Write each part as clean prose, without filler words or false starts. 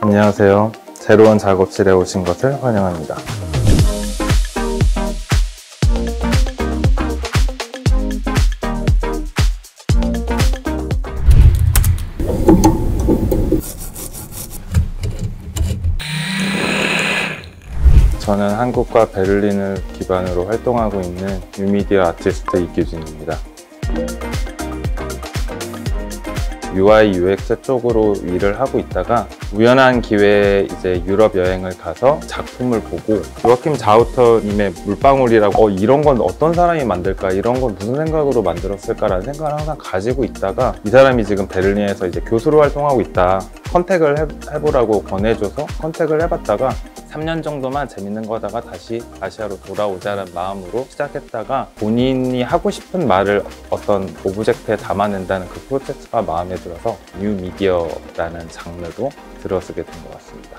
안녕하세요. 새로운 작업실에 오신 것을 환영합니다. 저는 한국과 베를린을 기반으로 활동하고 있는 뉴미디어 아티스트 이규진입니다. UI, UX 쪽으로 일을 하고 있다가 우연한 기회에 이제 유럽 여행을 가서 작품을 보고 요아킴 자우터님의 물방울이라고 이런 건 어떤 사람이 만들까? 이런 건 무슨 생각으로 만들었을까라는 생각을 항상 가지고 있다가 이 사람이 지금 베를린에서 이제 교수로 활동하고 있다. 컨택을 해보라고 권해줘서 컨택을 해봤다가 3년 정도만 재밌는 거 하다가 다시 아시아로 돌아오자는 마음으로 시작했다가 본인이 하고 싶은 말을 어떤 오브젝트에 담아낸다는 그 프로세스가 마음에 들어서 뉴미디어라는 장르로 들어서게 된 것 같습니다.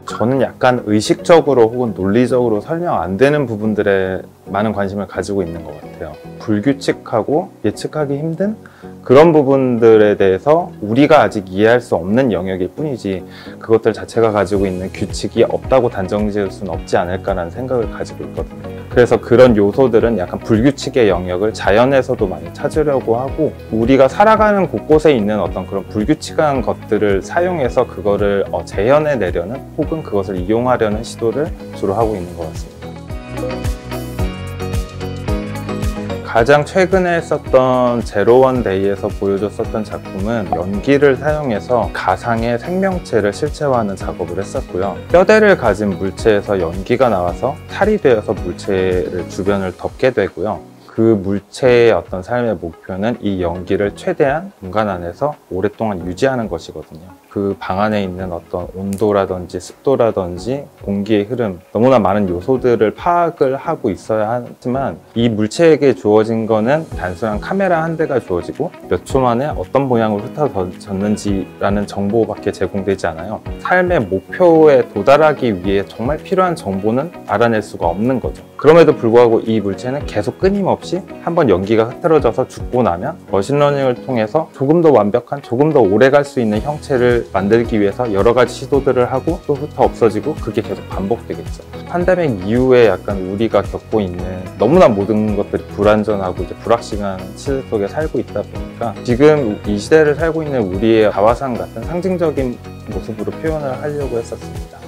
저는 약간 의식적으로 혹은 논리적으로 설명 안 되는 부분들에 많은 관심을 가지고 있는 것 같아요. 불규칙하고 예측하기 힘든 그런 부분들에 대해서 우리가 아직 이해할 수 없는 영역일 뿐이지 그것들 자체가 가지고 있는 규칙이 없다고 단정 지을 수는 없지 않을까라는 생각을 가지고 있거든요. 그래서 그런 요소들은 약간 불규칙의 영역을 자연에서도 많이 찾으려고 하고 우리가 살아가는 곳곳에 있는 어떤 그런 불규칙한 것들을 사용해서 그거를 재현해내려는 혹은 그것을 이용하려는 시도를 주로 하고 있는 것 같습니다. 가장 최근에 했었던 제로원 데이에서 보여줬었던 작품은 연기를 사용해서 가상의 생명체를 실체화하는 작업을 했었고요. 뼈대를 가진 물체에서 연기가 나와서 탈이 되어서 물체를 주변을 덮게 되고요. 그 물체의 어떤 삶의 목표는 이 연기를 최대한 공간 안에서 오랫동안 유지하는 것이거든요. 그 방 안에 있는 어떤 온도라든지 습도라든지 공기의 흐름, 너무나 많은 요소들을 파악을 하고 있어야 하지만 이 물체에게 주어진 거는 단순한 카메라 한 대가 주어지고 몇 초 만에 어떤 모양으로 흩어졌는지라는 정보밖에 제공되지 않아요. 삶의 목표에 도달하기 위해 정말 필요한 정보는 알아낼 수가 없는 거죠. 그럼에도 불구하고 이 물체는 계속 끊임없이 한번 연기가 흐트러져서 죽고 나면 머신러닝을 통해서 조금 더 완벽한, 조금 더 오래 갈 수 있는 형체를 만들기 위해서 여러 가지 시도들을 하고 또 흩어 없어지고 그게 계속 반복되겠죠. 팬데믹 이후에 약간 우리가 겪고 있는 너무나 모든 것들이 불안전하고 이제 불확실한 시대 속에 살고 있다 보니까 지금 이 시대를 살고 있는 우리의 자화상 같은 상징적인 모습으로 표현을 하려고 했었습니다.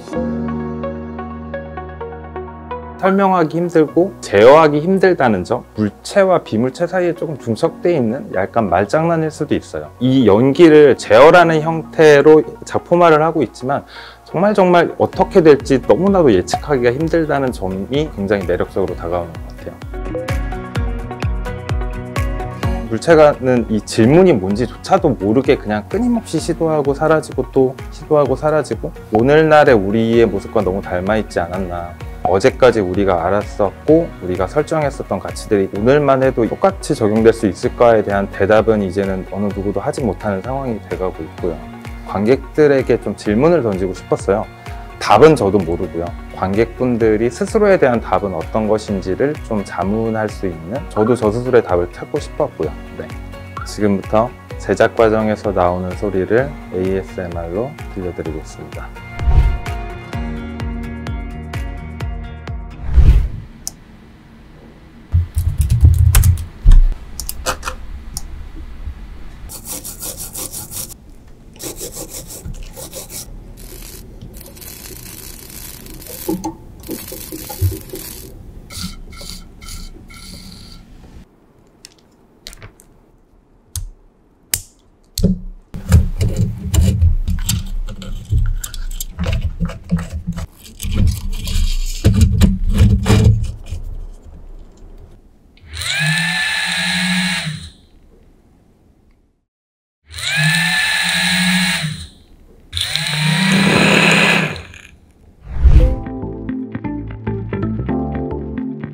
설명하기 힘들고 제어하기 힘들다는 점, 물체와 비물체 사이에 조금 중첩되어 있는 약간 말장난일 수도 있어요. 이 연기를 제어라는 형태로 작품화를 하고 있지만 정말 어떻게 될지 너무나도 예측하기가 힘들다는 점이 굉장히 매력적으로 다가오는 것 같아요. 물체가는 이 질문이 뭔지조차도 모르게 그냥 끊임없이 시도하고 사라지고 또 시도하고 사라지고 오늘날의 우리의 모습과 너무 닮아있지 않았나. 어제까지 우리가 알았었고 우리가 설정했었던 가치들이 오늘만 해도 똑같이 적용될 수 있을까에 대한 대답은 이제는 어느 누구도 하지 못하는 상황이 돼가고 있고요. 관객들에게 좀 질문을 던지고 싶었어요. 답은 저도 모르고요. 관객분들이 스스로에 대한 답은 어떤 것인지를 좀 자문할 수 있는 저도 저 스스로의 답을 찾고 싶었고요. 네. 지금부터 제작 과정에서 나오는 소리를 ASMR로 들려드리겠습니다.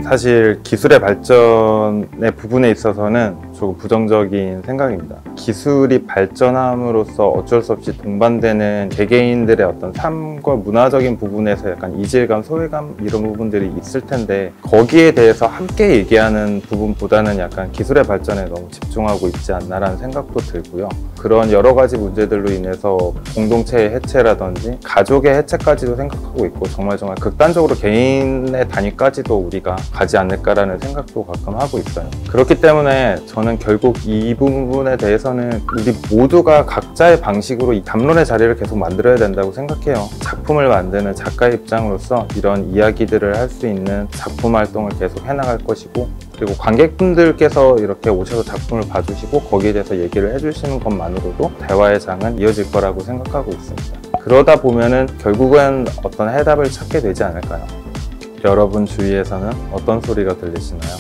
사실 기술의 발전의 부분에 있어서는 조금 부정적인 생각입니다. 기술이 발전함으로써 어쩔 수 없이 동반되는 개개인들의 어떤 삶과 문화적인 부분에서 약간 이질감, 소외감 이런 부분들이 있을 텐데 거기에 대해서 함께 얘기하는 부분보다는 약간 기술의 발전에 너무 집중하고 있지 않나라는 생각도 들고요. 그런 여러 가지 문제들로 인해서 공동체의 해체라든지 가족의 해체까지도 생각하고 있고 정말 극단적으로 개인의 단위까지도 우리가 가지 않을까라는 생각도 가끔 하고 있어요. 그렇기 때문에 저는 결국 이 부분에 대해서는 우리 모두가 각자의 방식으로 이 담론의 자리를 계속 만들어야 된다고 생각해요. 작품을 만드는 작가의 입장으로서 이런 이야기들을 할 수 있는 작품 활동을 계속 해나갈 것이고, 그리고 관객분들께서 이렇게 오셔서 작품을 봐주시고 거기에 대해서 얘기를 해주시는 것만으로도 대화의 장은 이어질 거라고 생각하고 있습니다. 그러다 보면은 결국은 어떤 해답을 찾게 되지 않을까요? 여러분 주위에서는 어떤 소리가 들리시나요?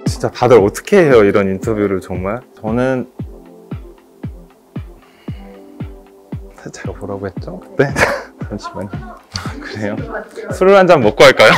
진짜 다들 어떻게 해요, 이런 인터뷰를 정말? 저는 제가 뭐라고 했죠? 그때? 잠시만요. 그래요? 술을 한 잔 먹고 할까요?